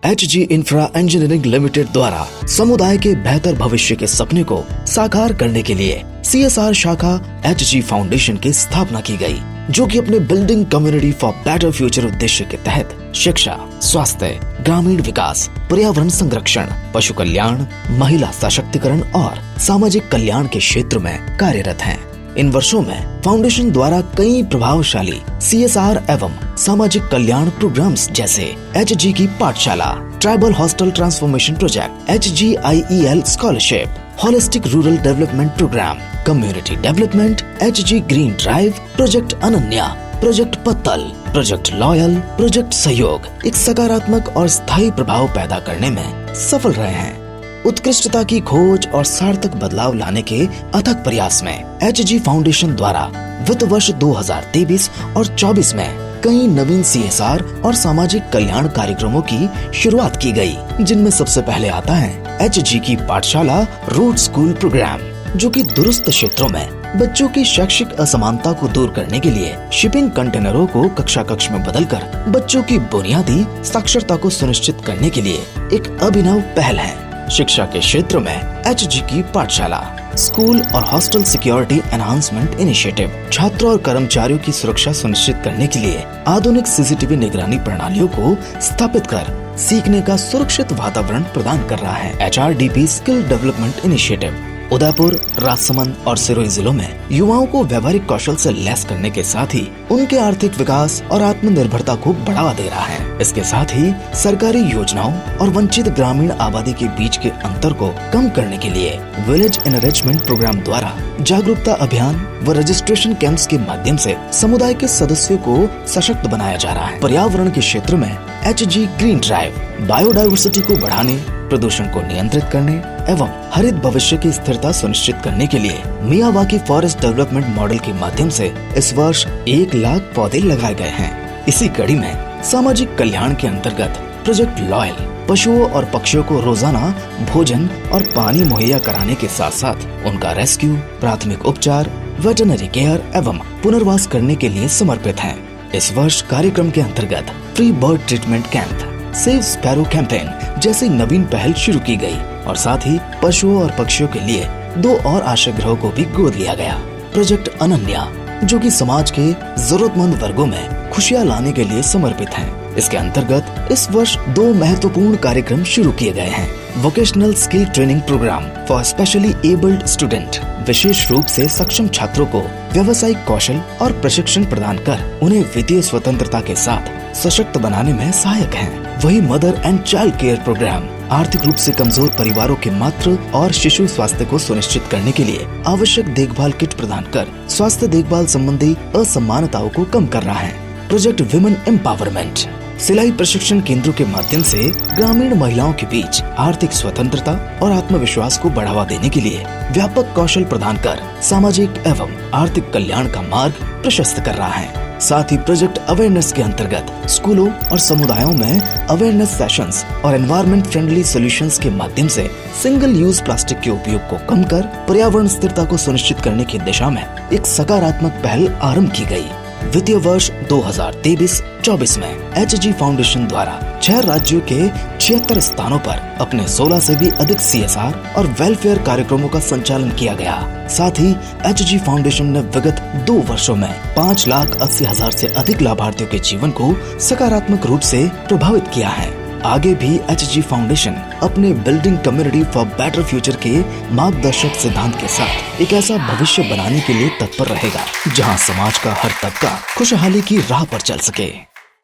HG infra engineering limited द्वारा समुदाय के बेहतर भविष्य के सपने को साकार करने के लिए CSR शाखा HG फाउंडेशन की स्थापना की गई, जो कि अपने building community for better future उद्देश्य के तहत शिक्षा, स्वास्थ्य, ग्रामीण विकास, पर्यावरण संरक्षण, पशु कल्याण, महिला सशक्तिकरण और सामाजिक कल्याण के क्षेत्र में कार्यरत हैं। इन वर्षों में फाउंडेशन द्वारा कई प्रभावशाली CSR एवं सामाजिक कल्याण प्रोग्राम्स जैसे HG की पाठशाला, tribal hostel transformation project, HGIEL scholarship, holistic rural development programme, community development, HG green drive, project Ananya, project Pattal, project loyal, project Sahyog एक सकारात्मक और स्थायी प्रभाव पैदा करने में सफल रहे हैं। उत्कृष्टता की खोज और सार्थक बदलाव लाने के अथक प्रयास में HG फाउंडेशन द्वारा वित्त वर्ष 2023 और 24 में कई नवीन CSR और सामाजिक कल्याण कार्यक्रमों की शुरुआत की गई, जिनमें सबसे पहले आता है HG की पाठशाला रूट स्कूल प्रोग्राम, जो कि दुरुस्त क्षेत्रों में बच्चों की शैक्षिक असमानता को दूर करने के लिए शिपिंग कंटेनरों को कक्षा कक्ष में बदलकर बच्चों की बुनियादी साक्षरता को सुनिश्चित करने के लिए एक अभिनव पहल है। शिक्षा के क्षेत्र में HG की पाठशाला, स्कूल और हॉस्टल सिक्योरिटी एनहांसमेंट इनिशिएटिव छात्रों और कर्मचारियों की सुरक्षा सुनिश्चित करने के लिए आधुनिक CCTV निगरानी प्रणालियों को स्थापित कर सीखने का सुरक्षित वातावरण प्रदान कर रहा है। HRDP skill development initiative Udaipur, Rajsamand और सिरोही जिलों में युवाओं को व्यवहारिक कौशल से लैस करने के साथ ही उनके आर्थिक विकास और आत्मनिर्भरता को बढ़ावा दे रहा है। इसके साथ ही सरकारी योजनाओं और वंचित ग्रामीण आबादी के बीच के अंतर को कम करने के लिए विलेज एनरिचमेंट प्रोग्राम द्वारा जागरूकता अभियान व रजिस्ट्रेशन कैंप्स के माध्यम से समुदाय के सदस्यों को सशक्त बनाया जा रहा है। पर्यावरण के क्षेत्र में HG ग्रीन ड्राइव बायोडायवर्सिटी को बढ़ाने, प्रदूषण को नियंत्रित करने एवं हरित भविष्य की स्थिरता सुनिश्चित करने के लिए मियावाकी फॉरेस्ट डेवलपमेंट मॉडल के माध्यम से इस वर्ष 1 लाख पौधे लगाए गए हैं। इसी कड़ी में सामाजिक कल्याण के अंतर्गत प्रोजेक्ट लॉयल पशुओं और पक्षियों को रोजाना भोजन और पानी मुहैया कराने के साथ साथ उनका रेस्क्यू, प्राथमिक उपचार, वेटरनरी केयर एवं पुनर्वास करने के लिए समर्पित है। इस वर्ष कार्यक्रम के अंतर्गत free bird treatment camp, save sparrow campaign जैसी नवीन पहल शुरू की गई और साथ ही पशुओं और पक्षियों के लिए 2 और आश्रय गृहों को भी गोद लिया गया। प्रोजेक्ट अनन्या, जो कि समाज के जरूरतमंद वर्गों में खुशियां लाने के लिए समर्पित है। इसके अंतर्गत इस वर्ष 2 महत्वपूर्ण कार्यक्रम शुरू किए गए हैं। Vocational skill training programme for specially abled student विशेष रूप से सक्षम छात्रों को व्यावसायिक कौशल और प्रशिक्षण प्रदान कर उन्हें वित्तीय स्वतंत्रता के साथ सशक्त बनाने में सहायक है। वही mother and child care programme आर्थिक रूप से कमजोर परिवारों के मातृ और शिशु स्वास्थ्य को सुनिश्चित करने के लिए आवश्यक देखभाल किट प्रदान कर स्वास्थ्य देखभाल संबंधी असमानताओं को कम कर रहा है। प्रोजेक्ट विमेन एम्पावरमेंट सिलाई प्रशिक्षण केंद्रों के माध्यम से ग्रामीण महिलाओं के बीच आर्थिक स्वतंत्रता और आत्मविश्वास को बढ़ावा देने के लिए व्यापक कौशल प्रदान कर सामाजिक एवं आर्थिक कल्याण का मार्ग प्रशस्त कर रहा है। साथ ही प्रोजेक्ट अवेयरनेस के अंतर्गत स्कूलों और समुदायों में अवेयरनेस सेशंस और एनवायरमेंट फ्रेंडली सॉल्यूशंस के माध्यम से सिंगल यूज प्लास्टिक के उपयोग को कम कर पर्यावरण स्थिरता को सुनिश्चित करने की दिशा में एक सकारात्मक पहल आरंभ की गई। वित्तीय वर्ष 2023-24 में HG फाउंडेशन द्वारा 6 राज्यों के 76 स्थानों पर अपने 16 से भी अधिक CSR और वेलफेयर कार्यक्रमों का संचालन किया गया। साथ ही HG फाउंडेशन ने विगत 2 वर्षों में 5,80,000 से अधिक लाभार्थियों के जीवन को सकारात्मक रूप से प्रभावित किया है। आगे भी HG फाउंडेशन अपने building community for better future के मार्गदर्शक सिद्धांत के साथ एक ऐसा भविष्य बनाने के लिए तत्पर रहेगा, जहां समाज का हर तबका खुशहाली की राह पर चल सके।